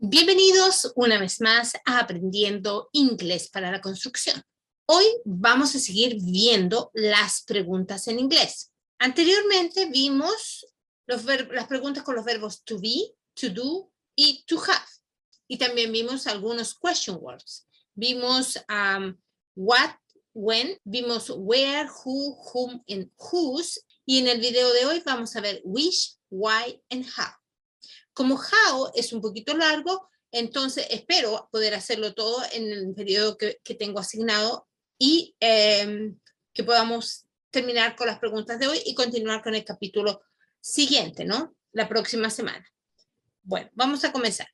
Bienvenidos una vez más a Aprendiendo Inglés para la Construcción. Hoy vamos a seguir viendo las preguntas en inglés. Anteriormente vimos las preguntas con los verbos to be, to do y to have. Y también vimos algunos question words. Vimos what, when, vimos where, who, whom, and whose. Y en el video de hoy vamos a ver which, why, and how. Como how es un poquito largo, entonces espero poder hacerlo todo en el periodo que tengo asignado y que podamos terminar con las preguntas de hoy y continuar con el capítulo siguiente, ¿no? La próxima semana. Bueno, vamos a comenzar.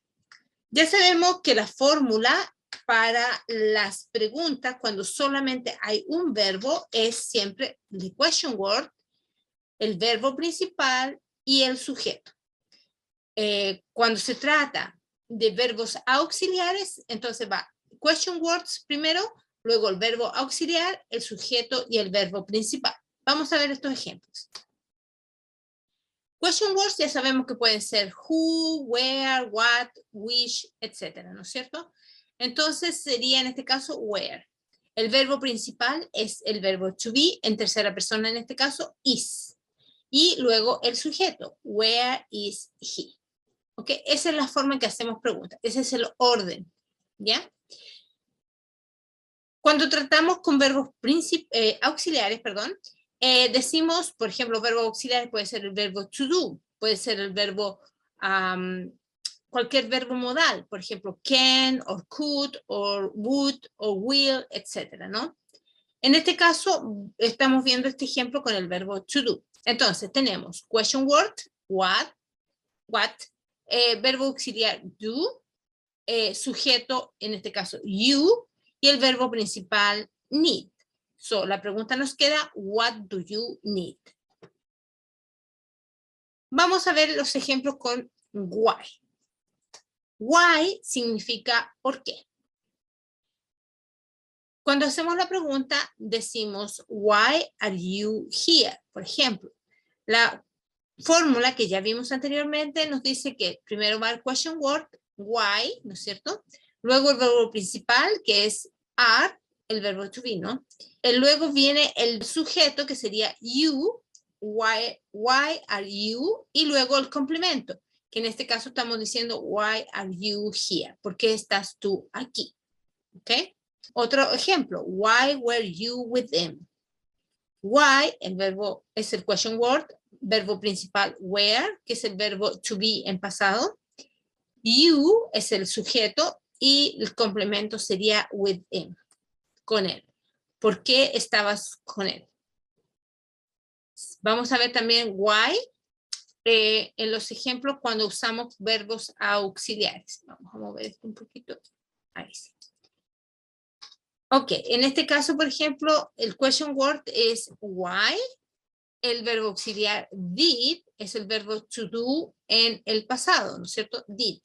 Ya sabemos que la fórmula para las preguntas cuando solamente hay un verbo es siempre the question word, el verbo principal y el sujeto. Cuando se trata de verbos auxiliares, entonces va question words primero, luego el verbo auxiliar, el sujeto y el verbo principal. Vamos a ver estos ejemplos. Question words ya sabemos que pueden ser who, where, what, which, etcétera, ¿no es cierto? Entonces sería en este caso where. El verbo principal es el verbo to be, en tercera persona en este caso is. Y luego el sujeto, where is he. ¿Ok? Esa es la forma en que hacemos preguntas. Ese es el orden, ¿ya? Cuando tratamos con verbos auxiliares, decimos, por ejemplo, verbos auxiliares puede ser el verbo to do, puede ser el verbo, cualquier verbo modal, por ejemplo, can, or could, or would, or will, etcétera, ¿no? En este caso, estamos viendo este ejemplo con el verbo to do. Entonces, tenemos question word, what, verbo auxiliar do, sujeto, en este caso you, y el verbo principal need. So, la pregunta nos queda, what do you need? Vamos a ver los ejemplos con why. Why significa ¿por qué? Cuando hacemos la pregunta, decimos, why are you here? Por ejemplo, la fórmula que ya vimos anteriormente nos dice que primero va el question word, why, ¿no es cierto? Luego el verbo principal, que es are, el verbo to be, ¿no? Luego viene el sujeto, que sería you, why are you, y luego el complemento, que en este caso estamos diciendo, why are you here? ¿Por qué estás tú aquí? ¿Ok? Otro ejemplo, why were you with them? Why, el verbo es el question word, verbo principal where, que es el verbo to be en pasado. You es el sujeto y el complemento sería with him, con él. ¿Por qué estabas con él? Vamos a ver también why en los ejemplos cuando usamos verbos auxiliares. Vamos a mover esto un poquito. Ahí sí. Ok, en este caso, por ejemplo, el question word es why. El verbo auxiliar did es el verbo to do en el pasado, ¿no es cierto? Did.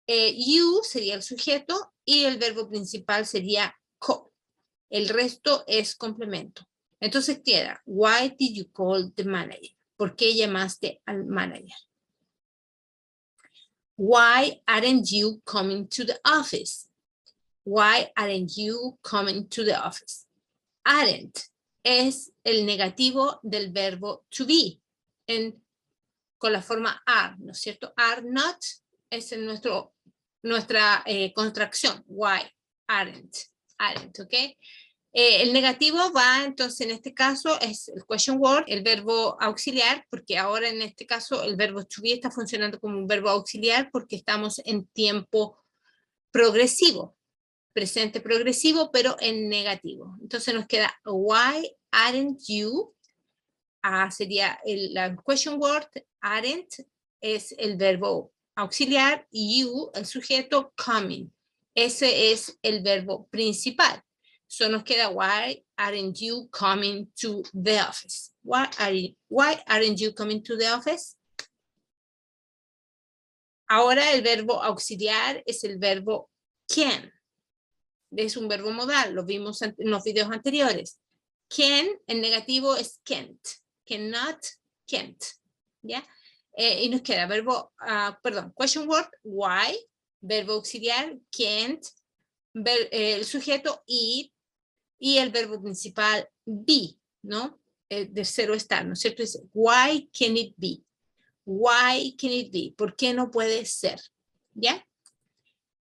You sería el sujeto y el verbo principal sería call. El resto es complemento. Entonces queda, why did you call the manager? ¿Por qué llamaste al manager? Why aren't you coming to the office? Why aren't you coming to the office? Aren't es el negativo del verbo to be con la forma are, ¿no es cierto? Are not es nuestra contracción. Why aren't, ¿ok? El negativo va, entonces, en este caso, es el question word, el verbo auxiliar, porque ahora en este caso el verbo to be está funcionando como un verbo auxiliar porque estamos en tiempo progresivo, presente progresivo, pero en negativo. Entonces nos queda, why aren't you? Sería la question word, aren't es el verbo auxiliar, you, el sujeto, coming. Ese es el verbo principal. So nos queda, why aren't you coming to the office? Why aren't you coming to the office? Ahora el verbo auxiliar es el verbo can. Es un verbo modal, lo vimos en los videos anteriores. Can, en negativo es can't. Cannot, can't. ¿Ya? Y nos queda verbo, question word, why, verbo auxiliar, can't, el sujeto eat, y el verbo principal be, ¿no? De cero estar, ¿no es cierto? Dice, why can it be? Why can it be? ¿Por qué no puede ser? ¿Ya?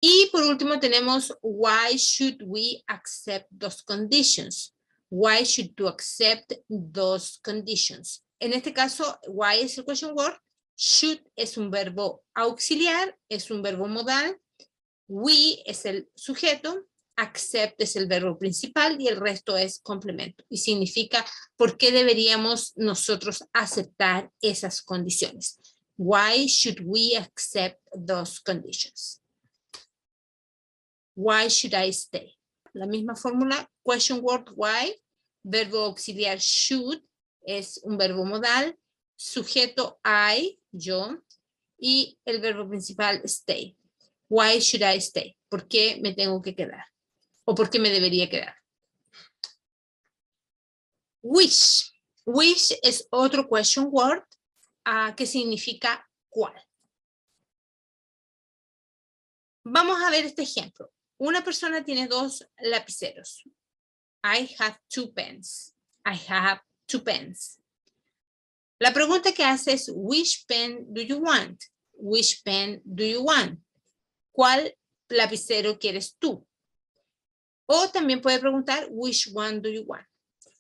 Y por último tenemos, why should we accept those conditions? Why should you accept those conditions? En este caso, why es el question word, should es un verbo auxiliar, es un verbo modal, we es el sujeto, accept es el verbo principal y el resto es complemento. Y significa por qué deberíamos nosotros aceptar esas condiciones. Why should we accept those conditions? Why should I stay? La misma fórmula, question word why, verbo auxiliar should, es un verbo modal, sujeto I, yo, y el verbo principal stay. Why should I stay? ¿Por qué me tengo que quedar? ¿O por qué me debería quedar? Which. Which es otro question word que significa cuál. Vamos a ver este ejemplo. Una persona tiene dos lapiceros. I have two pens. I have two pens. La pregunta que hace es, which pen do you want? Which pen do you want? ¿Cuál lapicero quieres tú? O también puede preguntar, which one do you want?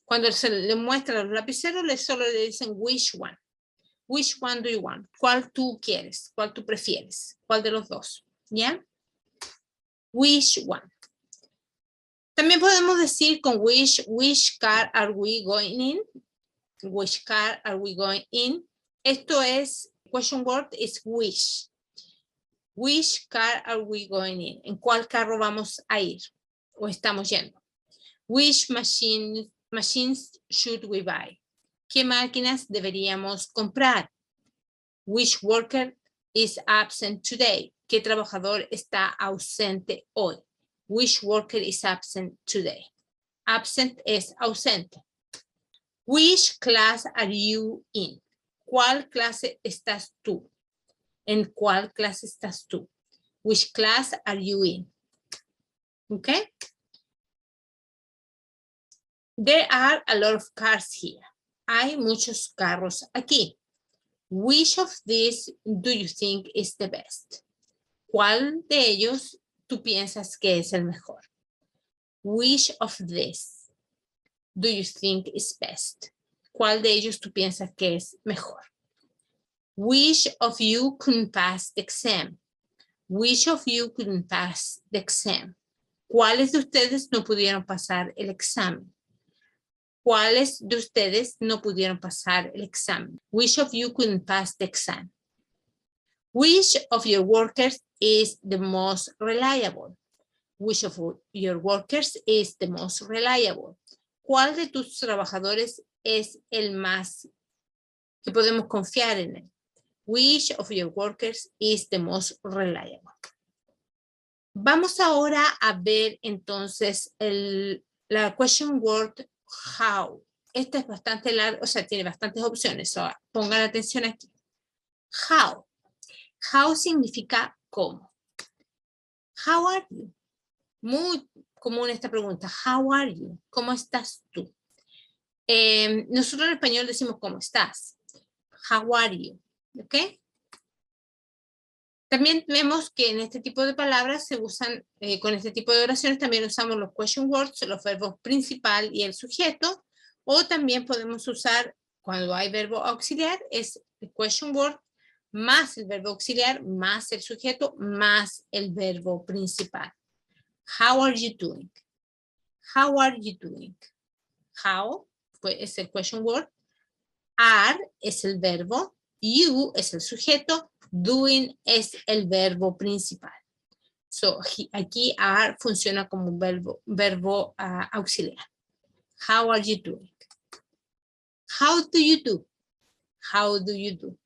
Cuando se le muestra los lapiceros, solo le dicen, which one? Which one do you want? ¿Cuál tú quieres? ¿Cuál tú prefieres? ¿Cuál de los dos? ¿Ya? Which one? También podemos decir con which car are we going in? Which car are we going in? Esto es, question word is which. Which car are we going in? ¿En cuál carro vamos a ir? ¿O estamos yendo? Which machines should we buy? ¿Qué máquinas deberíamos comprar? Which worker is absent today? ¿Qué trabajador está ausente hoy? Which worker is absent today? Absent es ausente. Which class are you in? ¿Cuál clase estás tú? ¿En cuál clase estás tú? Which class are you in? Okay? There are a lot of cars here. Hay muchos carros aquí. Which of these do you think is the best? ¿Cuál de ellos tú piensas que es el mejor? Which of these do you think is best? ¿Cuál de ellos tú piensas que es mejor? Which of you couldn't pass the exam? Which of you couldn't pass the exam? ¿Cuáles de ustedes no pudieron pasar el examen? ¿Cuáles de ustedes no pudieron pasar el examen? Which of you couldn't pass the exam? Which of your workers is the most reliable? Which of your workers is the most reliable? ¿Cuál de tus trabajadores es el más que podemos confiar en él? Which of your workers is the most reliable? Vamos ahora a ver entonces la question word how. Esta es bastante larga, o sea, tiene bastantes opciones. So, pongan atención aquí. How. How significa cómo. How are you? Muy común esta pregunta. How are you? ¿Cómo estás tú? Nosotros en español decimos ¿cómo estás? How are you? ¿Ok? También vemos que en este tipo de palabras se usan, con este tipo de oraciones también usamos los question words, los verbos principal y el sujeto, o también podemos usar, cuando hay verbo auxiliar, es el question word más el verbo auxiliar, más el sujeto, más el verbo principal. How are you doing? How are you doing? How pues, es el question word, are es el verbo, you es el sujeto, doing es el verbo principal. So, aquí are funciona como un verbo auxiliar. How are you doing? How do you do? How do you do?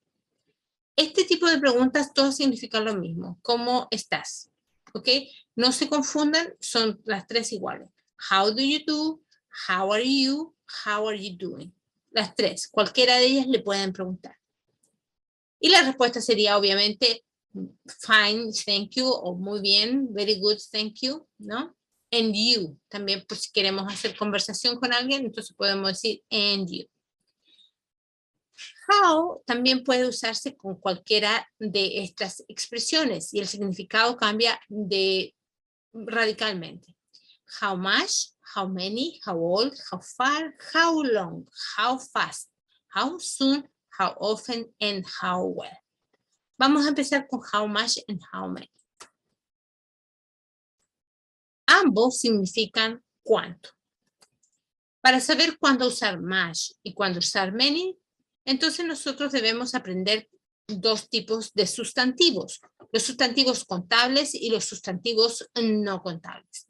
Este tipo de preguntas todas significan lo mismo. ¿Cómo estás? ¿Ok? No se confundan, son las tres iguales. How do you do? How are you? How are you doing? Las tres. Cualquiera de ellas le pueden preguntar. Y la respuesta sería obviamente Fine, thank you, o muy bien, very good, thank you, ¿no? And you, también pues si queremos hacer conversación con alguien, entonces podemos decir and you. How también puede usarse con cualquiera de estas expresiones y el significado cambia radicalmente. How much, how many, how old, how far, how long, how fast, how soon, how often, and how well. Vamos a empezar con how much and how many. Ambos significan cuánto. Para saber cuándo usar much y cuándo usar many, entonces nosotros debemos aprender dos tipos de sustantivos. Los sustantivos contables y los sustantivos no contables.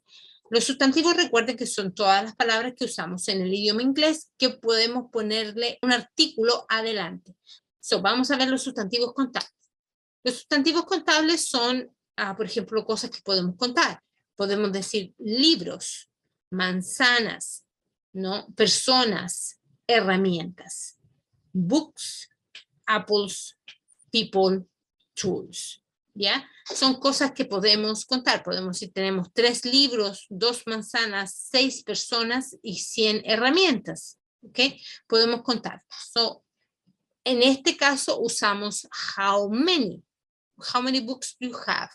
Los sustantivos, recuerden que son todas las palabras que usamos en el idioma inglés que podemos ponerle un artículo adelante. Vamos a ver los sustantivos contables. Los sustantivos contables son, por ejemplo, cosas que podemos contar. Podemos decir libros, manzanas, ¿no? Personas, herramientas. Books, apples, people, tools. ¿Ya? Son cosas que podemos contar. Podemos decir, tenemos 3 libros, 2 manzanas, 6 personas y 100 herramientas. ¿Ok? Podemos contar. En este caso usamos how many. How many books do you have?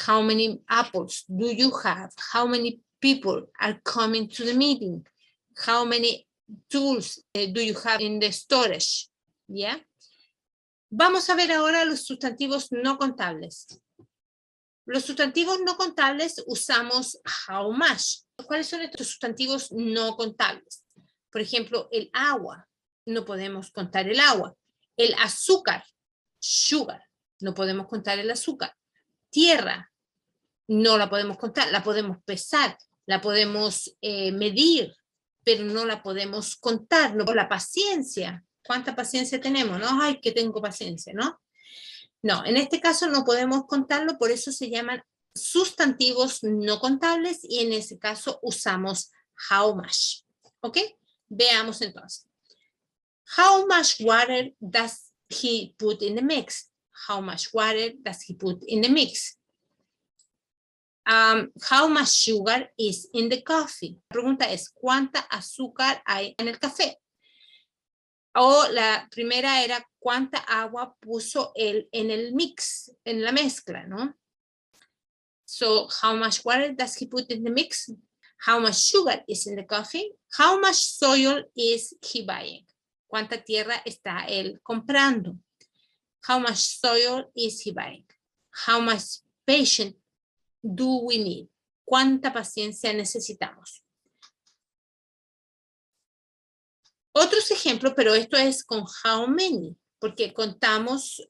How many apples do you have? How many people are coming to the meeting? How many tools do you have in the storage? ¿Ya? Vamos a ver ahora los sustantivos no contables. Los sustantivos no contables usamos how much. ¿Cuáles son estos sustantivos no contables? Por ejemplo, el agua. No podemos contar el agua. El azúcar, sugar. No podemos contar el azúcar. Tierra. No la podemos contar. La podemos pesar. La podemos medir. Pero no la podemos contar. No, la paciencia. ¿Cuánta paciencia tenemos? ¿No? Ay, que tengo paciencia, ¿no? No, en este caso no podemos contarlo, por eso se llaman sustantivos no contables y en ese caso usamos how much. ¿Ok? Veamos entonces. How much water does he put in the mix? How much water does he put in the mix? How much sugar is in the coffee? La pregunta es, ¿cuánta azúcar hay en el café? O la primera era, ¿cuánta agua puso él en el mix, en la mezcla, no? So, how much water does he put in the mix? How much sugar is in the coffee? How much soil is he buying? ¿Cuánta tierra está él comprando? How much soil is he buying? How much patience do we need? ¿Cuánta paciencia necesitamos? Otros ejemplos, pero esto es con how many, porque contamos,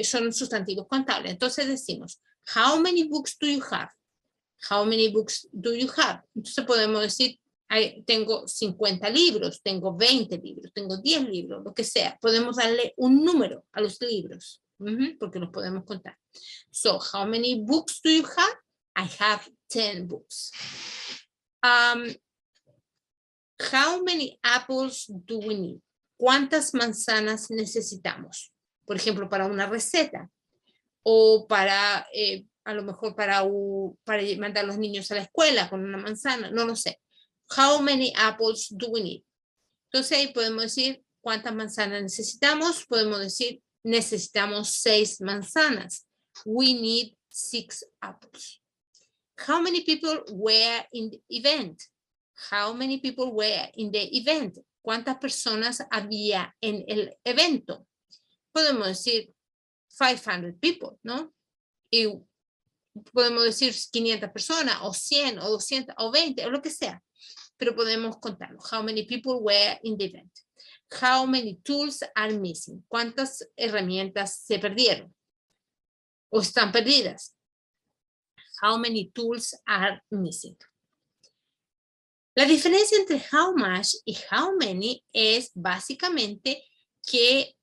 son sustantivos contables. Entonces decimos, how many books do you have? How many books do you have? Entonces podemos decir, tengo 50 libros, tengo 20 libros, tengo 10 libros, lo que sea. Podemos darle un número a los libros, porque los podemos contar. So, how many books do you have? I have 10 books. How many apples do we need? ¿Cuántas manzanas necesitamos? Por ejemplo, para una receta. O para, a lo mejor para mandar a los niños a la escuela con una manzana. No lo sé. How many apples do we need? Entonces ahí podemos decir cuántas manzanas necesitamos. Podemos decir necesitamos 6 manzanas. We need 6 apples. How many people were in the event? How many people were in the event? ¿Cuántas personas había en el evento? Podemos decir 500 people, ¿no? Y podemos decir 500 personas, o 100, o 200, o 20, o lo que sea. Pero podemos contarlo. How many people were in the event? How many tools are missing? ¿Cuántas herramientas se perdieron? O están perdidas. How many tools are missing? La diferencia entre how much y how many es básicamente que,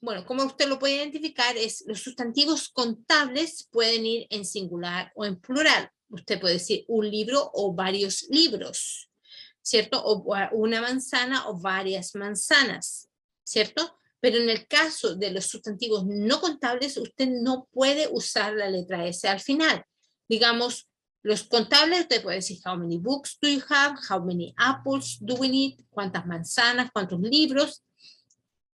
bueno, como usted lo puede identificar, es los sustantivos contables pueden ir en singular o en plural. Usted puede decir un libro o varios libros, ¿cierto? O una manzana o varias manzanas, ¿cierto? Pero en el caso de los sustantivos no contables, usted no puede usar la letra S al final. Digamos, los contables, usted puede decir, how many books do you have? How many apples do we need? ¿Cuántas manzanas? ¿Cuántos libros?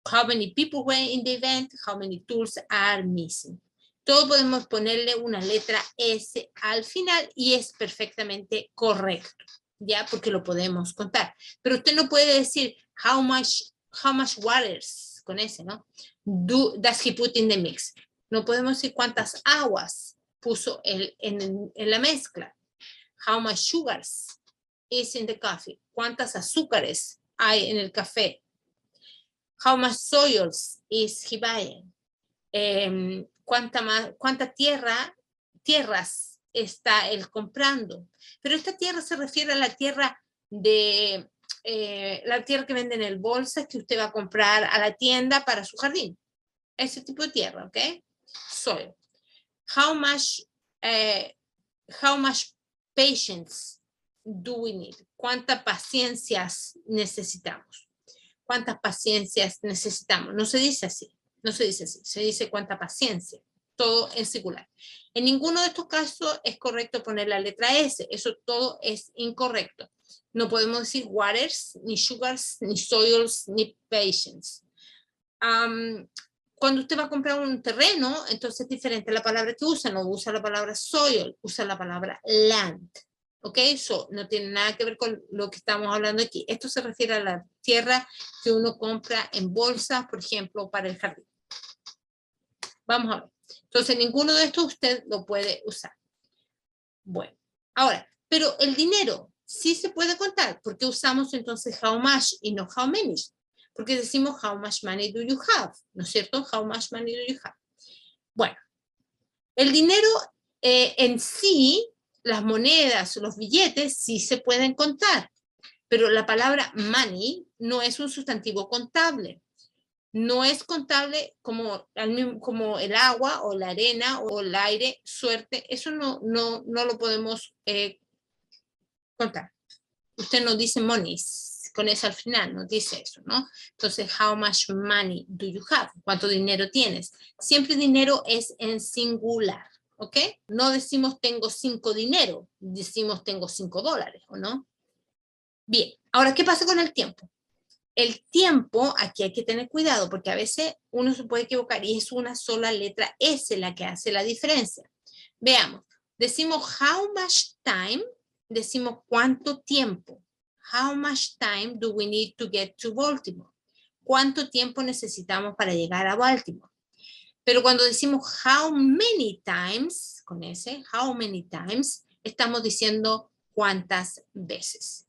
How many people were in the event? How many tools are missing? Todo podemos ponerle una letra S al final y es perfectamente correcto, ¿ya? Porque lo podemos contar. Pero usted no puede decir, how much waters, con S, ¿no? Does he put in the mix? No podemos decir cuántas aguas puso él en la mezcla. How much sugars is in the coffee? ¿Cuántas azúcares hay en el café? How much soils is he buying? ¿Cuánta tierras está él comprando? Pero esta tierra se refiere a la tierra la tierra que venden en bolsas que usted va a comprar a la tienda para su jardín. Ese tipo de tierra, ¿ok? Soil. How much patience do we need? ¿Cuántas paciencias necesitamos? ¿Cuántas paciencias necesitamos? No se dice así, se dice cuánta paciencia, todo en singular. En ninguno de estos casos es correcto poner la letra S, eso todo es incorrecto. No podemos decir waters, ni sugars, ni soils, ni patience. Cuando usted va a comprar un terreno, entonces es diferente la palabra que usa, no usa la palabra soil, usa la palabra land. ¿Ok? So, no tiene nada que ver con lo que estamos hablando aquí. Esto se refiere a la tierra que uno compra en bolsas, por ejemplo, para el jardín. Vamos a ver. Entonces, ninguno de estos usted lo puede usar. Bueno, ahora, pero el dinero sí se puede contar. ¿Por qué usamos entonces how much y no how many? Porque decimos how much money do you have, ¿no es cierto? How much money do you have. Bueno, el dinero en sí, las monedas, los billetes, sí se pueden contar, pero la palabra money no es un sustantivo contable. No es contable como el agua o la arena o el aire, suerte, eso no lo podemos contar. Usted no dice monies, con eso al final, no dice eso, ¿no? Entonces, how much money do you have? ¿Cuánto dinero tienes? Siempre dinero es en singular. ¿Ok? No decimos tengo 5 dinero, decimos tengo $5, ¿o no? Bien, ahora, ¿qué pasa con el tiempo? El tiempo, aquí hay que tener cuidado, porque a veces uno se puede equivocar y es una sola letra S la que hace la diferencia. Veamos, decimos how much time, decimos cuánto tiempo. How much time do we need to get to Baltimore? ¿Cuánto tiempo necesitamos para llegar a Baltimore? Pero cuando decimos how many times, con ese, how many times, estamos diciendo cuántas veces.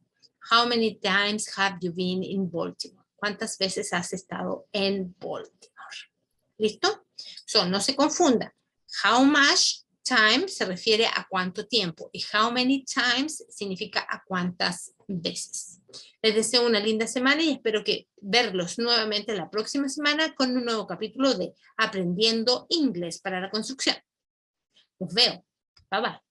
How many times have you been in Baltimore? ¿Cuántas veces has estado en Baltimore? ¿Listo? So, no se confunda. How much time se refiere a cuánto tiempo y how many times significa a cuántas veces. Les deseo una linda semana y espero verlos nuevamente la próxima semana con un nuevo capítulo de Aprendiendo Inglés para la Construcción. Los veo. Bye bye.